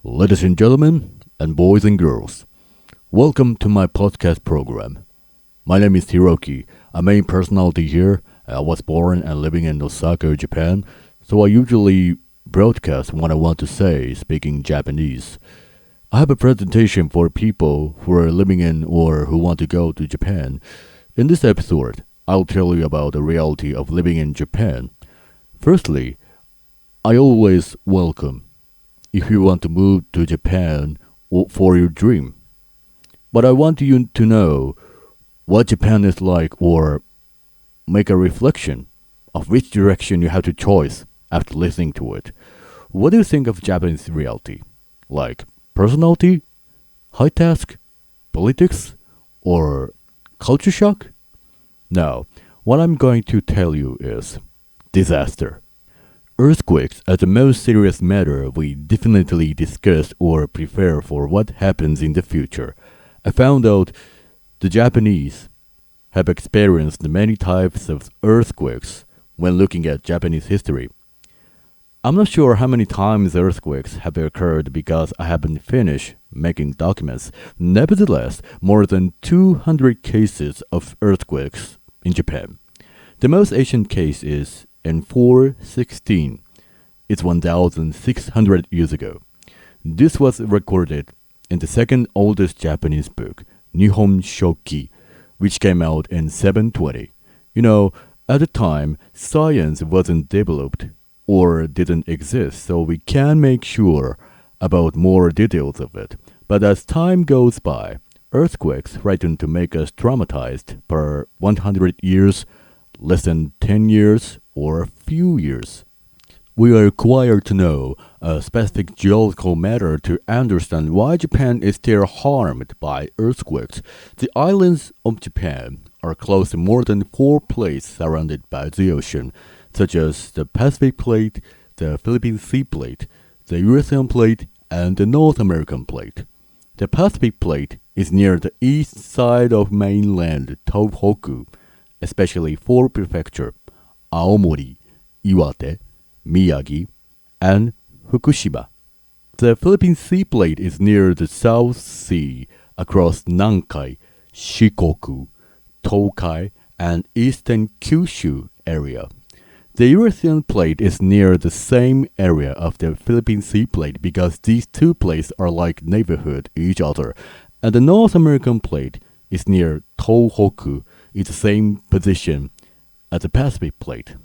Ladies and gentlemen, and boys and girls, welcome to my podcast program. My name is Hiroki, a main personality here. I was born and living in Osaka, Japan, so I usually broadcast what I want to say speaking Japanese. I have a presentation for people who are living in or who want to go to Japan. In this episode, I'll tell you about the reality of living in Japan. Firstly, I always welcome if you want to move to Japan for your dream. But I want you to know what Japan is like or make a reflection of which direction you have to choose after listening to it. What do you think of Japanese reality? Like personality, high task, politics, or culture shock? Now, what I'm going to tell you is disaster. Earthquakes are the most serious matter we definitely discuss or prepare for what happens in the future. I found out the Japanese have experienced many types of earthquakes when looking at Japanese history. I'm not sure how many times earthquakes have occurred because I haven't finished making documents. Nevertheless, more than 200 cases of earthquakes in Japan. The most ancient case is in 416. It's 1,600 years ago. This was recorded in the second oldest Japanese book, Nihon Shoki, which came out in 720. At the time, science wasn't developed or didn't exist, so we can't make sure about more details of it. But as time goes by, earthquakes threaten to make us traumatized per 100 years, less than 10 years, or a few years. We are required to know a specific geological matter to understand why Japan is still harmed by earthquakes. The islands of Japan are close to more than 4 plates surrounded by the ocean, such as the Pacific Plate, the Philippine Sea Plate, the Eurasian Plate, and the North American Plate. The Pacific Plate is near the east side of mainland Tohoku, especially 4 prefectures: Aomori, Iwate, Miyagi, and Fukushima. The Philippine Sea Plate is near the South Sea across Nankai, Shikoku, Tokai, and eastern Kyushu area. The Eurasian Plate is near the same area of the Philippine Sea Plate because these 2 plates are like neighborhood each other, and the North American Plate is near Tohoku, in the same position as the Pacific Plate.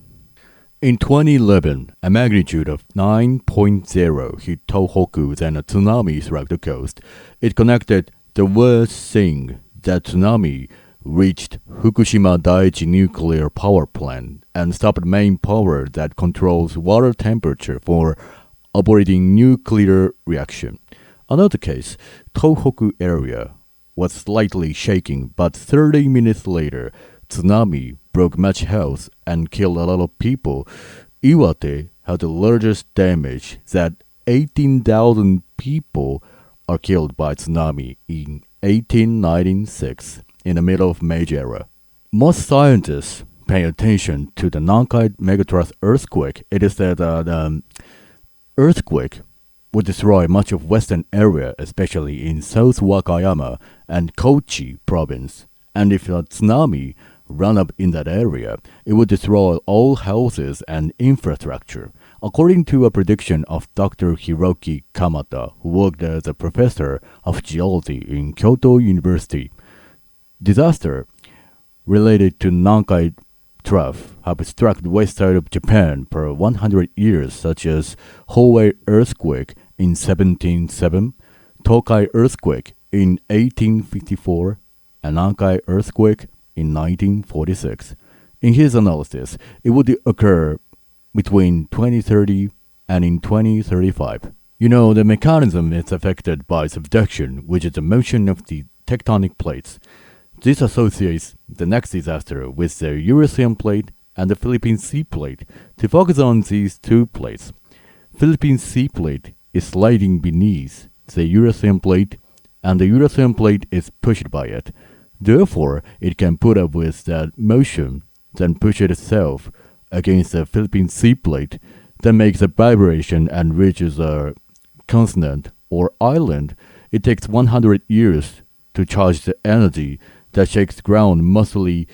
In 2011, a magnitude of 9.0 hit Tohoku, then a tsunami struck the coast. It connected the worst thing that tsunami reached Fukushima Daiichi nuclear power plant and stopped main power that controls water temperature for avoiding nuclear reaction. Another case, Tohoku area was slightly shaking, but 30 minutes later, tsunami broke much house and killed a lot of people. Iwate had the largest damage, that 18,000 people are killed by tsunami in 1896 in the middle of Meiji era. Most scientists pay attention to the Nankai megatrust earthquake. It is said that earthquake would destroy much of western area, especially in South Wakayama and Kochi province. And if a tsunami ran up in that area, it would destroy all houses and infrastructure. According to a prediction of Dr. Hiroki Kamata, who worked as a professor of geology in Kyoto University, disaster related to Nankai trough have struck the west side of Japan per 100 years, such as Hoei earthquake in 1707, Tokai earthquake in 1854, and Nankai earthquake in 1946. In his analysis, it would occur between 2030 and in 2035. The mechanism is affected by subduction, which is the motion of the tectonic plates. This associates the next disaster with the Eurasian Plate and the Philippine Sea Plate. To focus on these 2 plates, Philippine Sea Plate is sliding beneath the Eurasian Plate, and the Eurasian Plate is pushed by it. Therefore, it can put up with that motion, then push itself against the Philippine Sea Plate, then makes a vibration and reaches a consonant or island, it takes 100 years to charge the energy that shakes ground mostly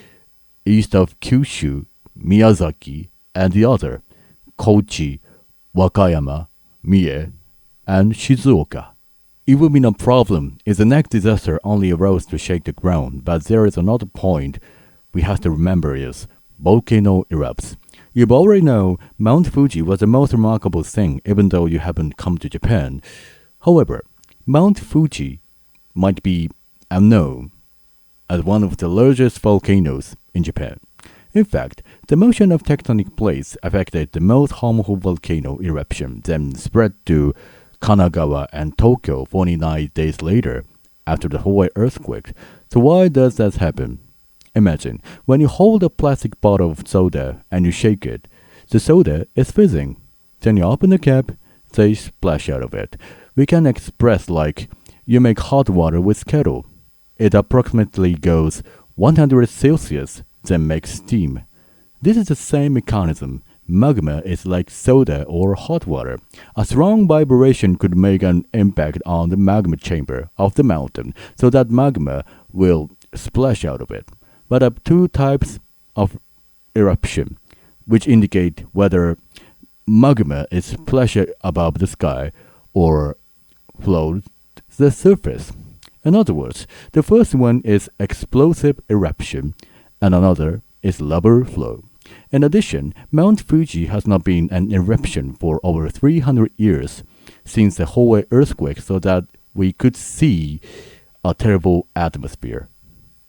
east of Kyushu, Miyazaki, and the other, Kochi, Wakayama, Mie, and Shizuoka. It would be no problem if the next disaster only arose to shake the ground, but there is another point we have to remember is volcano erupts. You already know Mount Fuji was the most remarkable thing even though you haven't come to Japan. However, Mount Fuji might be unknown as one of the largest volcanoes in Japan. In fact, the motion of tectonic plates affected the most harmful volcano eruption, then spread to Kanagawa and Tokyo 49 days later after the Hawaii earthquake. So why does that happen? Imagine when you hold a plastic bottle of soda and you shake it, the soda is fizzing. Then you open the cap, they splash out of it. We can express like you make hot water with kettle. It approximately goes 100 Celsius, then makes steam. This is the same mechanism. Magma is like soda or hot water. A strong vibration could make an impact on the magma chamber of the mountain, so that magma will splash out of it. But there are two types of eruption, which indicate whether magma is splashed above the sky or floats the surface. In other words, the first one is explosive eruption, and another is lava flow. In addition, Mount Fuji has not been an eruption for over 300 years since the Hawaii earthquake, so that we could see a terrible atmosphere.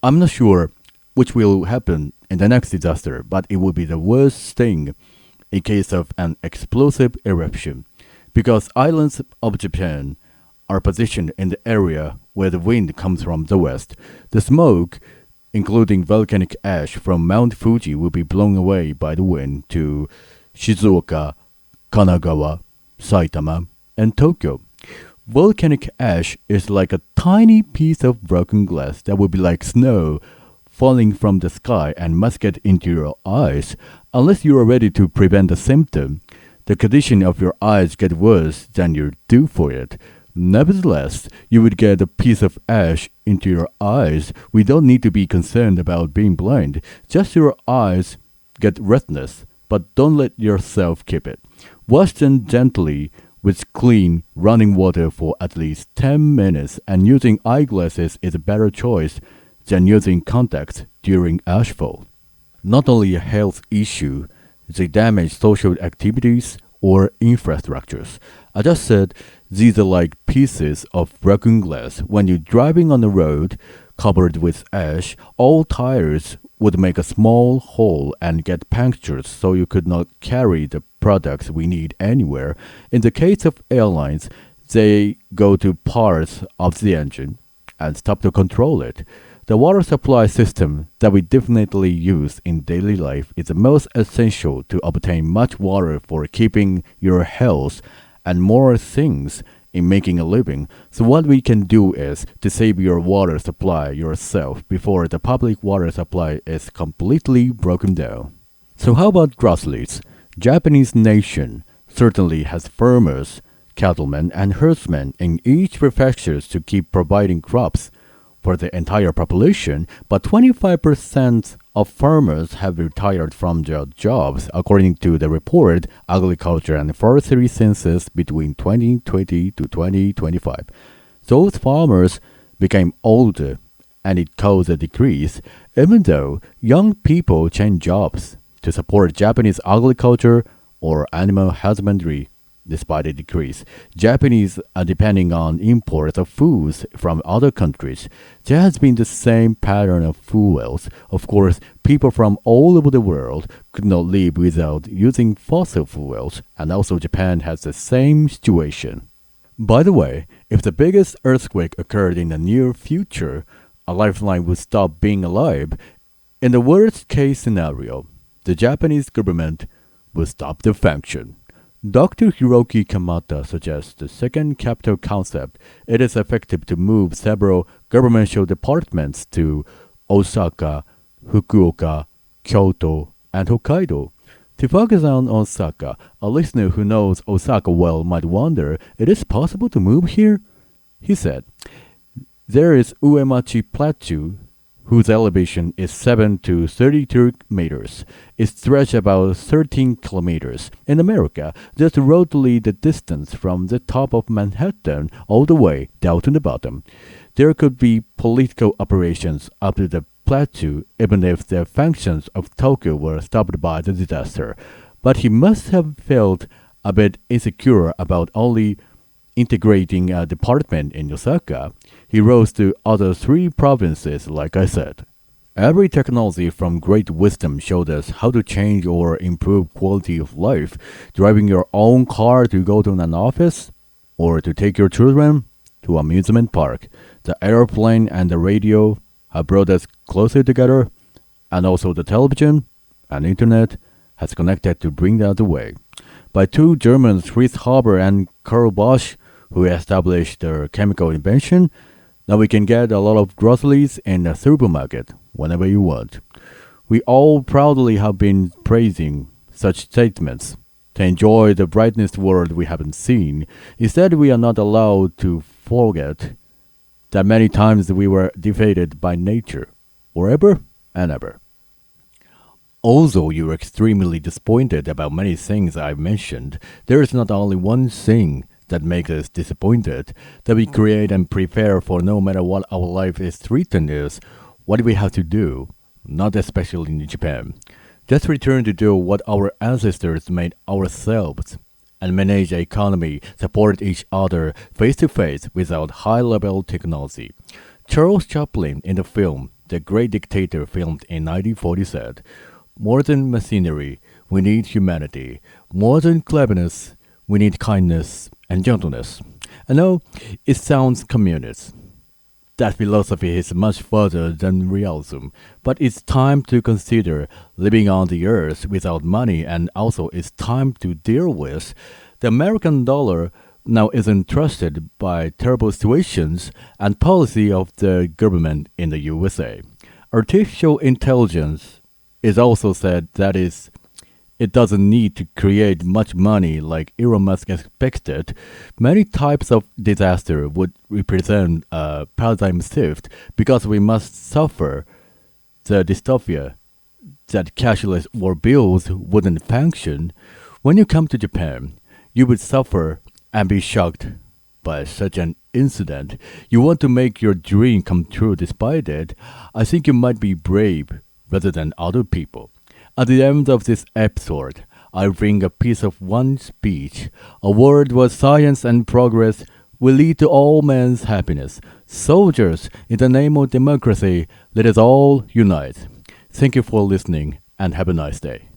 I'm not sure which will happen in the next disaster, but it will be the worst thing in case of an explosive eruption, because islands of Japan are positioned in the area where the wind comes from the west. The smoke, including volcanic ash from Mount Fuji, will be blown away by the wind to Shizuoka, Kanagawa, Saitama, and Tokyo. Volcanic ash is like a tiny piece of broken glass that will be like snow falling from the sky and must get into your eyes. Unless you are ready to prevent the symptom, the condition of your eyes get worse than you're due for it. Nevertheless, you would get a piece of ash into your eyes. We don't need to be concerned about being blind. Just your eyes get redness, but don't let yourself keep it. Wash them gently with clean running water for at least 10 minutes, and using eyeglasses is a better choice than using contacts during ashfall. Not only a health issue, they damage social activities or infrastructures. I just said these are like pieces of broken glass. When you're driving on the road covered with ash, all tires would make a small hole and get punctured, so you could not carry the products we need anywhere. In the case of airlines, they go to parts of the engine and stop to control it. The water supply system that we definitely use in daily life is the most essential to obtain much water for keeping your health and more things in making a living. So what we can do is to save your water supply yourself before the public water supply is completely broken down. So how about grasslands? Japanese nation certainly has farmers, cattlemen, and herdsmen in each prefecture to keep providing crops for the entire population, but 25% of farmers have retired from their jobs, according to the report Agriculture and Forestry Census between 2020 to 2025. Those farmers became older, and it caused a decrease, even though young people change jobs to support Japanese agriculture or animal husbandry. Despite a decrease, Japanese are depending on imports of foods from other countries. There has been the same pattern of fuels. Of course, people from all over the world could not live without using fossil fuels, and also Japan has the same situation. By the way, if the biggest earthquake occurred in the near future, a lifeline would stop being alive. In the worst case scenario, the Japanese government would stop the function. Dr. Hiroki Kamata suggests the second capital concept. It is effective to move several governmental departments to Osaka, Fukuoka, Kyoto, and Hokkaido. To focus on Osaka, a listener who knows Osaka well might wonder, it is possible to move here? He said, there is Uemachi Plateau, whose elevation is 7 to 32 meters. It stretches about 13 kilometers. In America, there's a road to lead the distance from the top of Manhattan all the way down to the bottom. There could be political operations up to the plateau even if the functions of Tokyo were stopped by the disaster. But he must have felt a bit insecure about only integrating a department in Osaka. He rose to other three provinces, like I said. Every technology from great wisdom showed us how to change or improve quality of life. Driving your own car to go to an office, or to take your children to amusement park. The airplane and the radio have brought us closer together, and also the television and internet has connected to bring that away. By two Germans, Fritz Haber and Karl Bosch, who established their chemical invention, now we can get a lot of groceries in a supermarket whenever you want. We all proudly have been praising such statements to enjoy the brightest world we haven't seen. Instead, we are not allowed to forget that many times we were defeated by nature, forever and ever. Although you're extremely disappointed about many things I've mentioned, there is not only one thing that makes us disappointed, that we create and prepare for no matter what our life is threatened is, what do we have to do? Not especially in Japan. Just return to do what our ancestors made ourselves and manage the economy, support each other face to face without high-level technology. Charles Chaplin in the film The Great Dictator filmed in 1940 said, more than machinery, we need humanity. More than cleverness, we need kindness and gentleness. I know it sounds communist. That philosophy is much further than realism, but it's time to consider living on the earth without money, and also it's time to deal with the American dollar now isn't trusted by terrible situations and policy of the government in the USA. Artificial intelligence is also said that it doesn't need to create much money like Elon Musk expected. Many types of disaster would represent a paradigm shift because we must suffer the dystopia that cashless or bills wouldn't function. When you come to Japan, you would suffer and be shocked by such an incident. You want to make your dream come true despite it. I think you might be brave rather than other people. At the end of this episode, I bring a piece of one speech, a world where science and progress will lead to all men's happiness. Soldiers, in the name of democracy, let us all unite. Thank you for listening and have a nice day.